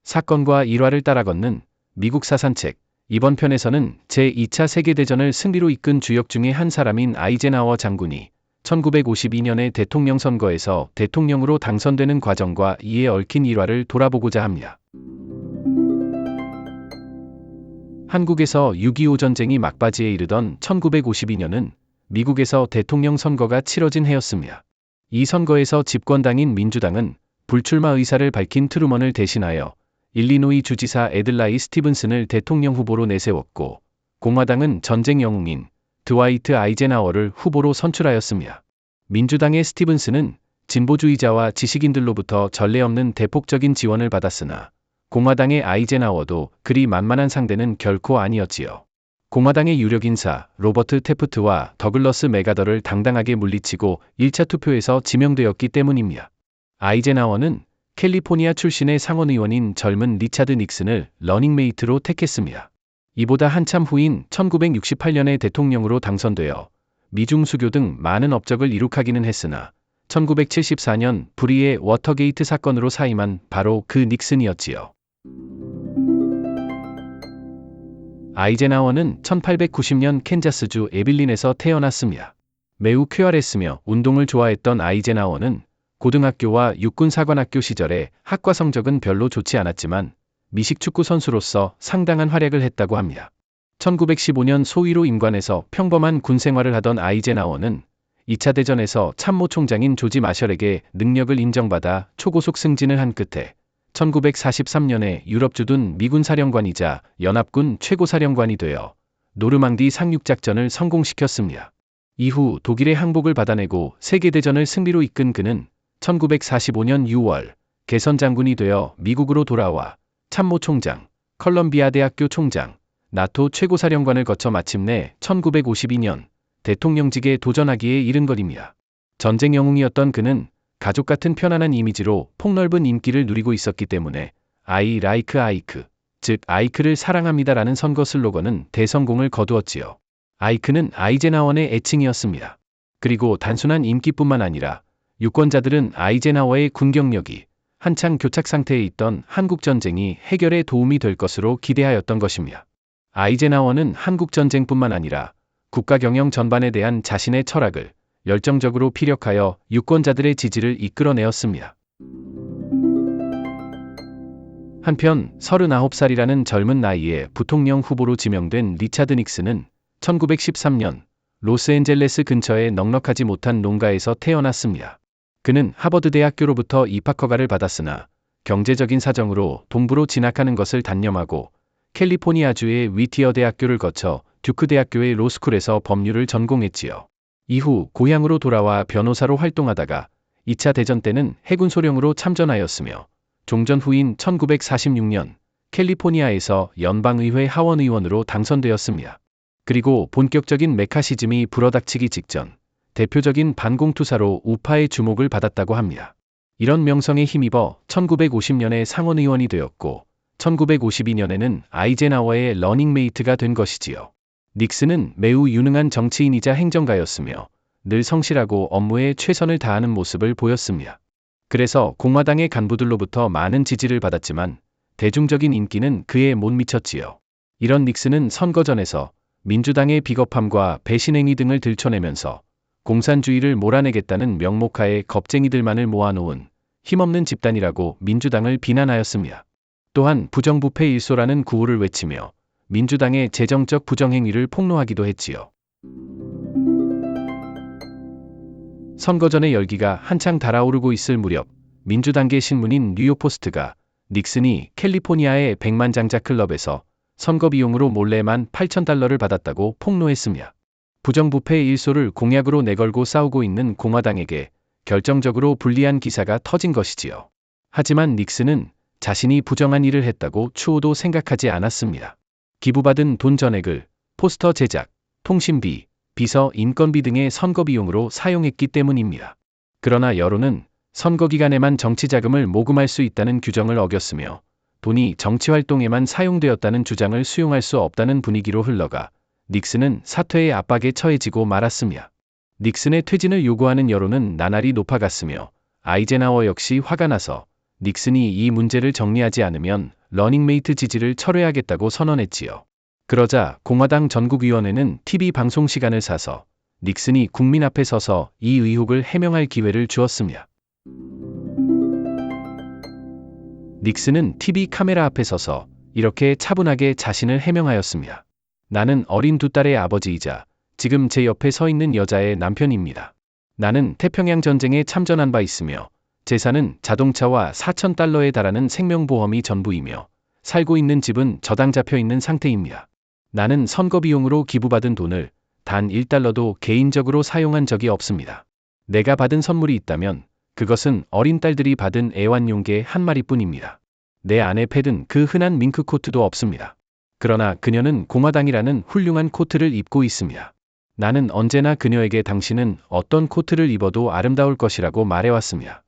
사건과 일화를 따라 걷는 미국 사산책. 이번 편에서는 제2차 세계대전을 승리로 이끈 주역 중의 한 사람인 아이젠하워 장군이 1952년의 대통령 선거에서 대통령으로 당선되는 과정과 이에 얽힌 일화를 돌아보고자 합니다. 한국에서 6.25 전쟁이 막바지에 이르던 1952년은 미국에서 대통령 선거가 치러진 해였습니다. 이 선거에서 집권당인 민주당은 불출마 의사를 밝힌 트루먼을 대신하여 일리노이 주지사 애들라이 스티븐슨을 대통령 후보로 내세웠고, 공화당은 전쟁 영웅인 드와이트 아이젠하워를 후보로 선출하였습니다. 민주당의 스티븐슨은 진보주의자와 지식인들로부터 전례 없는 대폭적인 지원을 받았으나 공화당의 아이젠하워도 그리 만만한 상대는 결코 아니었지요. 공화당의 유력 인사 로버트 태프트와 더글러스 맥아더를 당당하게 물리치고 1차 투표에서 지명되었기 때문입니다. 아이젠하워는 캘리포니아 출신의 상원의원인 젊은 리차드 닉슨을 러닝메이트로 택했습니다. 이보다 한참 후인 1968년에 대통령으로 당선되어 미중 수교 등 많은 업적을 이룩하기는 했으나 1974년 불의의 워터게이트 사건으로 사임한 바로 그 닉슨이었지요. 아이젠하워는 1890년 캔자스주 에빌린에서 태어났습니다. 매우 쾌활했으며 운동을 좋아했던 아이젠하워는 고등학교와 육군사관학교 시절에 학과 성적은 별로 좋지 않았지만 미식축구 선수로서 상당한 활약을 했다고 합니다. 1915년 소위로 임관에서 평범한 군 생활을 하던 아이젠하워는 2차 대전에서 참모총장인 조지 마셜에게 능력을 인정받아 초고속 승진을 한 끝에 1943년에 유럽 주둔 미군 사령관이자 연합군 최고사령관이 되어 노르망디 상륙작전을 성공시켰습니다. 이후 독일의 항복을 받아내고 세계대전을 승리로 이끈 그는 1945년 6월 개선 장군이 되어 미국으로 돌아와 참모총장, 컬럼비아 대학교 총장, 나토 최고사령관을 거쳐 마침내 1952년 대통령직에 도전하기에 이른 것입니다. 전쟁 영웅이었던 그는 가족 같은 편안한 이미지로 폭넓은 인기를 누리고 있었기 때문에 I like 아이크, 즉 아이크를 사랑합니다라는 선거 슬로건은 대성공을 거두었지요. 아이크는 아이젠하워의 애칭이었습니다. 그리고 단순한 인기뿐만 아니라 유권자들은 아이젠하워의 군 경력이 한창 교착 상태에 있던 한국전쟁이 해결에 도움이 될 것으로 기대하였던 것입니다. 아이젠하워는 한국전쟁뿐만 아니라 국가 경영 전반에 대한 자신의 철학을 열정적으로 피력하여 유권자들의 지지를 이끌어내었습니다. 한편 39살이라는 젊은 나이에 부통령 후보로 지명된 리차드 닉슨은 1913년 로스앤젤레스 근처의 넉넉하지 못한 농가에서 태어났습니다. 그는 하버드 대학교로부터 입학허가를 받았으나 경제적인 사정으로 동부로 진학하는 것을 단념하고 캘리포니아주의 위티어 대학교를 거쳐 듀크 대학교의 로스쿨에서 법률을 전공했지요. 이후 고향으로 돌아와 변호사로 활동하다가 2차 대전 때는 해군 소령으로 참전하였으며 종전 후인 1946년 캘리포니아에서 연방의회 하원의원으로 당선되었습니다. 그리고 본격적인 메카시즘이 불어닥치기 직전 대표적인 반공투사로 우파의 주목을 받았다고 합니다. 이런 명성에 힘입어 1950년에 상원의원이 되었고 1952년에는 아이젠하워의 러닝메이트가 된 것이지요. 닉슨은 매우 유능한 정치인이자 행정가였으며 늘 성실하고 업무에 최선을 다하는 모습을 보였습니다. 그래서 공화당의 간부들로부터 많은 지지를 받았지만 대중적인 인기는 그에 못 미쳤지요. 이런 닉슨은 선거 전에서 민주당의 비겁함과 배신행위 등을 들춰내면서 공산주의를 몰아내겠다는 명목하에 겁쟁이들만을 모아놓은 힘없는 집단이라고 민주당을 비난하였습니다. 또한 부정부패 일소라는 구호를 외치며 민주당의 재정적 부정행위를 폭로하기도 했지요. 선거 전의 열기가 한창 달아오르고 있을 무렵 민주당계 신문인 뉴욕포스트가 닉슨이 캘리포니아의 백만장자 클럽에서 선거 비용으로 몰래 $18,000를 받았다고 폭로했습니다. 부정부패 일소를 공약으로 내걸고 싸우고 있는 공화당에게 결정적으로 불리한 기사가 터진 것이지요. 하지만 닉슨은 자신이 부정한 일을 했다고 추호도 생각하지 않았습니다. 기부받은 돈 전액을 포스터 제작, 통신비, 비서, 인건비 등의 선거 비용으로 사용했기 때문입니다. 그러나 여론은 선거 기간에만 정치 자금을 모금할 수 있다는 규정을 어겼으며 돈이 정치활동에만 사용되었다는 주장을 수용할 수 없다는 분위기로 흘러가 닉슨은 사퇴의 압박에 처해지고 말았습니다. 닉슨의 퇴진을 요구하는 여론은 나날이 높아갔으며 아이젠하워 역시 화가 나서 닉슨이 이 문제를 정리하지 않으면 러닝메이트 지지를 철회하겠다고 선언했지요. 그러자 공화당 전국위원회는 TV 방송 시간을 사서 닉슨이 국민 앞에 서서 이 의혹을 해명할 기회를 주었습니다. 닉슨은 TV 카메라 앞에 서서 이렇게 차분하게 자신을 해명하였습니다. 나는 어린 두 딸의 아버지이자 지금 제 옆에 서 있는 여자의 남편입니다. 나는 태평양 전쟁에 참전한 바 있으며 재산은 자동차와 $4,000에 달하는 생명보험이 전부이며 살고 있는 집은 저당 잡혀 있는 상태입니다. 나는 선거 비용으로 기부받은 돈을 단 $1도 개인적으로 사용한 적이 없습니다. 내가 받은 선물이 있다면 그것은 어린 딸들이 받은 애완용개 한 마리뿐입니다. 내 아내 팻은 그 흔한 밍크 코트도 없습니다. 그러나 그녀는 공화당이라는 훌륭한 코트를 입고 있습니다. 나는 언제나 그녀에게 당신은 어떤 코트를 입어도 아름다울 것이라고 말해왔습니다.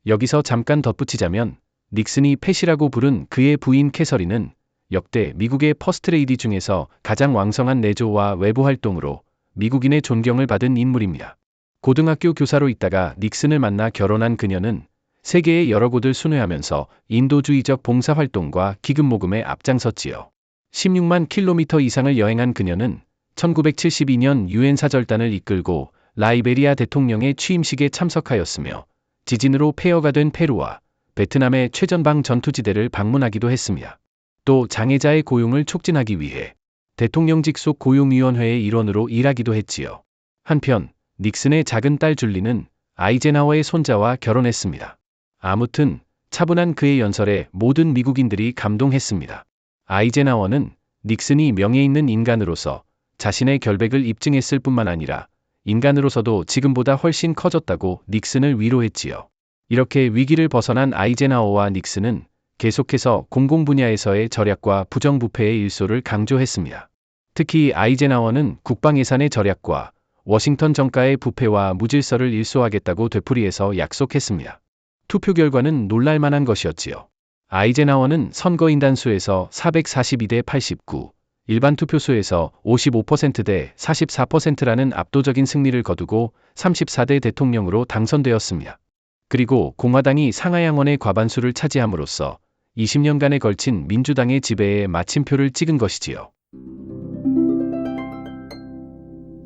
여기서 잠깐 덧붙이자면 닉슨이 팻이라고 부른 그의 부인 캐서린은 역대 미국의 퍼스트레이디 중에서 가장 왕성한 내조와 외부 활동으로 미국인의 존경을 받은 인물입니다. 고등학교 교사로 있다가 닉슨을 만나 결혼한 그녀는 세계의 여러 곳을 순회하면서 인도주의적 봉사활동과 기금 모금에 앞장섰지요. 16만 킬로미터 이상을 여행한 그녀는 1972년 유엔 사절단을 이끌고 라이베리아 대통령의 취임식에 참석하였으며 지진으로 폐허가 된 페루와 베트남의 최전방 전투지대를 방문하기도 했습니다. 또 장애자의 고용을 촉진하기 위해 대통령직 속 고용위원회의 일원으로 일하기도 했지요. 한편 닉슨의 작은 딸 줄리는 아이젠하워의 손자와 결혼했습니다. 아무튼 차분한 그의 연설에 모든 미국인들이 감동했습니다. 아이젠하워는 닉슨이 명예 있는 인간으로서 자신의 결백을 입증했을 뿐만 아니라 인간으로서도 지금보다 훨씬 커졌다고 닉슨을 위로했지요. 이렇게 위기를 벗어난 아이젠하워와 닉슨은 계속해서 공공 분야에서의 절약과 부정부패의 일소를 강조했습니다. 특히 아이젠하워는 국방 예산의 절약과 워싱턴 정가의 부패와 무질서를 일소하겠다고 되풀이해서 약속했습니다. 투표 결과는 놀랄만한 것이었지요. 아이젠하워는 선거인단 수에서 442대 89, 일반 투표수에서 55%대 44%라는 압도적인 승리를 거두고 34대 대통령으로 당선되었습니다. 그리고 공화당이 상하양원의 과반수를 차지함으로써 20년간에 걸친 민주당의 지배에 마침표를 찍은 것이지요.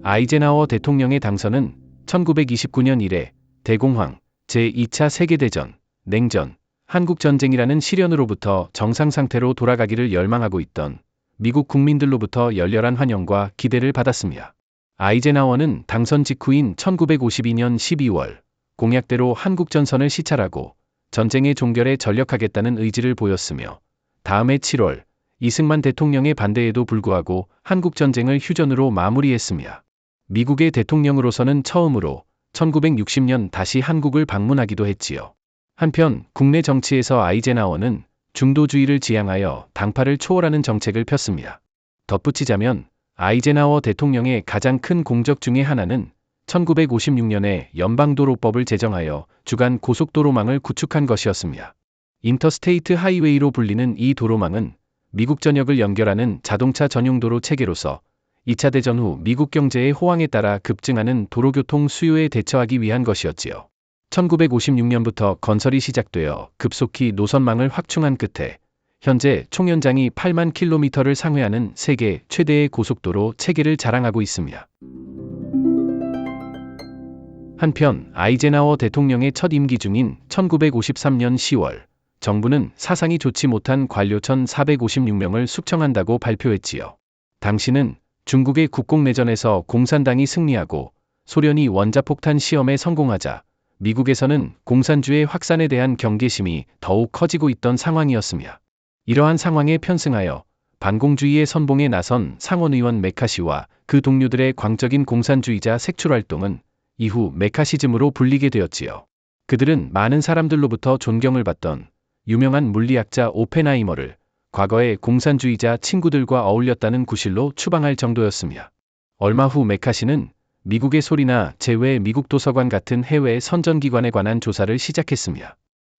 아이젠하워 대통령의 당선은 1929년 이래 대공황, 제2차 세계대전, 냉전, 한국전쟁이라는 시련으로부터 정상상태로 돌아가기를 열망하고 있던 미국 국민들로부터 열렬한 환영과 기대를 받았습니다. 아이젠하워는 당선 직후인 1952년 12월 공약대로 한국전선을 시찰하고 전쟁의 종결에 전력하겠다는 의지를 보였으며 다음해 7월 이승만 대통령의 반대에도 불구하고 한국전쟁을 휴전으로 마무리했습니다. 미국의 대통령으로서는 처음으로 1960년 다시 한국을 방문하기도 했지요. 한편 국내 정치에서 아이젠하워는 중도주의를 지향하여 당파를 초월하는 정책을 폈습니다. 덧붙이자면 아이젠하워 대통령의 가장 큰 공적 중의 하나는 1956년에 연방도로법을 제정하여 주간 고속도로망을 구축한 것이었습니다. 인터스테이트 하이웨이로 불리는 이 도로망은 미국 전역을 연결하는 자동차 전용도로 체계로서 2차 대전 후 미국 경제의 호황에 따라 급증하는 도로교통 수요에 대처하기 위한 것이었지요. 1956년부터 건설이 시작되어 급속히 노선망을 확충한 끝에 현재 총연장이 8만 킬로미터를 상회하는 세계 최대의 고속도로 체계를 자랑하고 있습니다. 한편 아이젠하워 대통령의 첫 임기 중인 1953년 10월 정부는 사상이 좋지 못한 관료 1,456명을 숙청한다고 발표했지요. 당시는 중국의 국공내전에서 공산당이 승리하고 소련이 원자폭탄 시험에 성공하자 미국에서는 공산주의 확산에 대한 경계심이 더욱 커지고 있던 상황이었습니다. 이러한 상황에 편승하여 반공주의의 선봉에 나선 상원의원 메카시와 그 동료들의 광적인 공산주의자 색출활동은 이후 메카시즘으로 불리게 되었지요. 그들은 많은 사람들로부터 존경을 받던 유명한 물리학자 오펜하이머를 과거의 공산주의자 친구들과 어울렸다는 구실로 추방할 정도였습니다. 얼마 후 메카시는 미국의 소리나 제외 미국 도서관 같은 해외 선전기관에 관한 조사를 시작했습니다.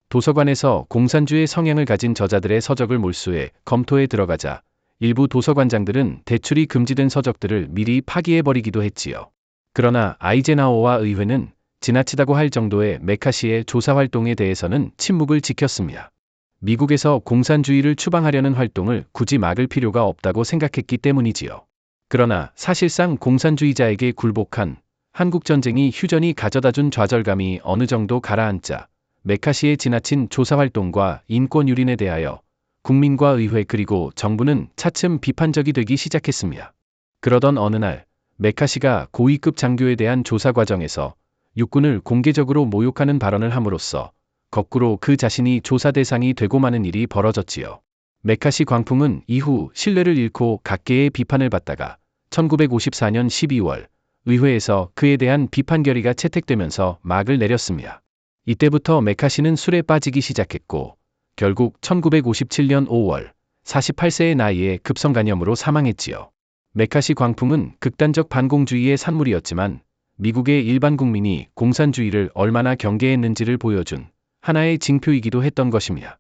도서관에서 공산주의 성향을 가진 저자들의 서적을 몰수해 검토에 들어가자 일부 도서관장들은 대출이 금지된 서적들을 미리 파기해버리기도 했지요. 그러나 아이젠하워와 의회는 지나치다고 할 정도의 메카시의 조사 활동에 대해서는 침묵을 지켰습니다. 미국에서 공산주의를 추방하려는 활동을 굳이 막을 필요가 없다고 생각했기 때문이지요. 그러나 사실상 공산주의자에게 굴복한 한국전쟁이 휴전이 가져다준 좌절감이 어느 정도 가라앉자 메카시의 지나친 조사활동과 인권 유린에 대하여 국민과 의회 그리고 정부는 차츰 비판적이 되기 시작했습니다. 그러던 어느 날 메카시가 고위급 장교에 대한 조사 과정에서 육군을 공개적으로 모욕하는 발언을 함으로써 거꾸로 그 자신이 조사 대상이 되고 마는 일이 벌어졌지요. 메카시 광풍은 이후 신뢰를 잃고 각계의 비판을 받다가 1954년 12월 의회에서 그에 대한 비판 결의가 채택되면서 막을 내렸습니다. 이때부터 메카시는 술에 빠지기 시작했고 결국 1957년 5월 48세의 나이에 급성간염으로 사망했지요. 메카시 광풍은 극단적 반공주의의 산물이었지만 미국의 일반 국민이 공산주의를 얼마나 경계했는지를 보여준 하나의 징표이기도 했던 것입니다.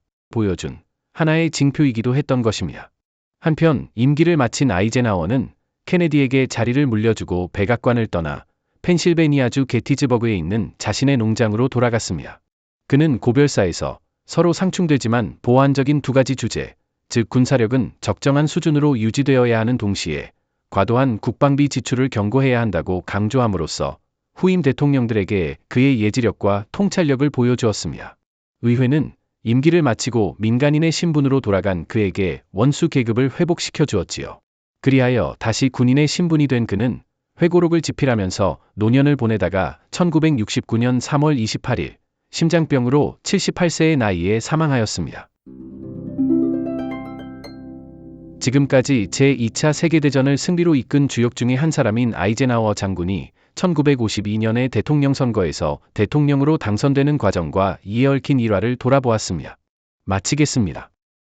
한편 임기를 마친 아이젠하워는 케네디에게 자리를 물려주고 백악관을 떠나 펜실베니아주 게티즈버그에 있는 자신의 농장으로 돌아갔습니다. 그는 고별사에서 서로 상충되지만 보완적인 두 가지 주제, 즉 군사력은 적정한 수준으로 유지되어야 하는 동시에 과도한 국방비 지출을 경고해야 한다고 강조함으로써 후임 대통령들에게 그의 예지력과 통찰력을 보여주었습니다. 의회는 임기를 마치고 민간인의 신분으로 돌아간 그에게 원수 계급을 회복시켜 주었지요. 그리하여 다시 군인의 신분이 된 그는 회고록을 집필하면서 노년을 보내다가 1969년 3월 28일 심장병으로 78세의 나이에 사망하였습니다. 지금까지 제2차 세계대전을 승리로 이끈 주역 중의 한 사람인 아이젠하워 장군이 1952년의 대통령 선거에서 대통령으로 당선되는 과정과 이에 얽힌 일화를 돌아보았습니다. 마치겠습니다.